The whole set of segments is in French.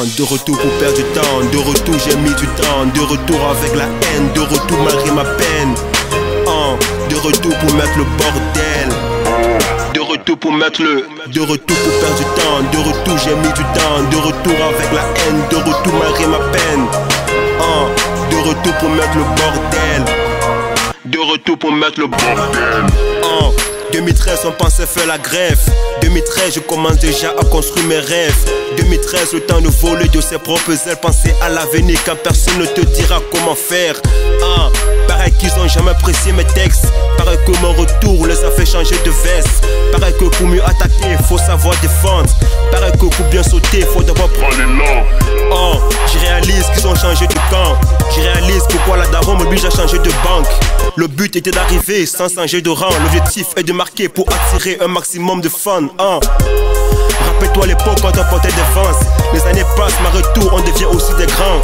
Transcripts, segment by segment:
de retour pour perdre du temps, de retour j'ai mis du temps, de retour avec la haine, de retour malgré ma peine. De retour pour mettre le bordel, de retour pour mettre le, de retour pour perdre du temps, de retour j'ai mis du temps, de retour avec la haine, de retour malgré ma peine. De retour pour mettre le bordel, de retour pour mettre le bordel. 2013 on pensait faire la greffe. 2013 je commence déjà à construire mes rêves. 2013 le temps de voler de ses propres ailes. Penser à l'avenir quand personne ne te dira comment faire. Pareil qu'ils ont jamais apprécié mes textes. Pareil que mon retour les a fait changer de veste. Pareil que pour mieux attaquer faut savoir défendre. Pareil que pour bien sauter faut d'abord prendre l'élan. Je réalise qu'ils ont changé de camp. Je réalise pourquoi la daronne m'oblige à changer de banque. Le but était d'arriver sans changer de rang. L'objectif est de marquer pour attirer un maximum de fans. Rappelle-toi l'époque quand on portait des vents. Les années passent, ma retour, on devient aussi des grands.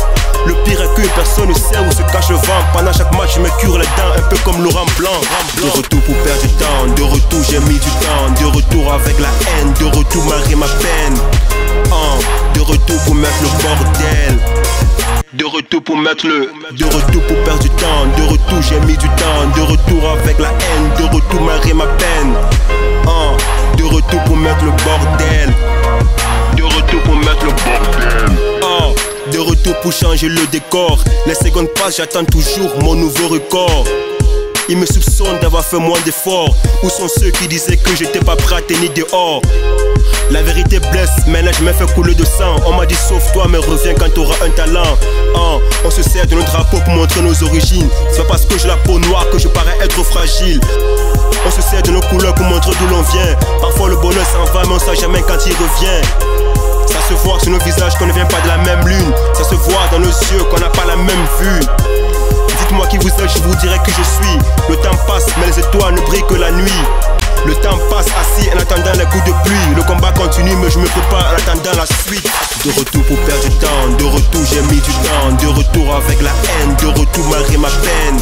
Le pire est que personne ne sait où se cache le vent. Pendant chaque match je me cure les dents, un peu comme Laurent Blanc. De retour pour perdre du temps, de retour j'ai mis du temps, de retour avec la haine, de retour malgré ma peine. De retour pour mettre le bordel, de retour pour mettre le, de retour pour perdre du temps, de retour j'ai mis du temps, de retour avec la haine, de retour malgré ma peine. De retour pour mettre le bordel, de retour pour mettre le bordel. De retour pour changer le décor. Les secondes passent, j'attends toujours mon nouveau record. Ils me soupçonnent d'avoir fait moins d'efforts. Où sont ceux qui disaient que j'étais pas prêt à tenir dehors? La vérité blesse, maintenant je me fais couler de sang. On m'a dit sauve-toi mais reviens quand t'auras un talent. On se sert de nos drapeaux pour montrer nos origines. C'est pas parce que j'ai la peau noire que je parais être fragile. On se sert de nos couleurs pour montrer d'où l'on vient. Parfois le bonheur s'en va mais on sait jamais quand il revient. Ça se voit sur nos visages qu'on ne vient pas de la même lune. Ça se voit dans nos yeux qu'on n'a pas la même vue. Dites-moi qui vous êtes, je vous dirai qui je suis. Le temps passe mais les étoiles ne brillent que la nuit. Le temps passe assis en attendant les coups de pluie. Le combat continue mais je me prépare en attendant la suite. De retour pour perdre du temps, de retour j'ai mis du temps, de retour avec la haine, de retour malgré ma peine.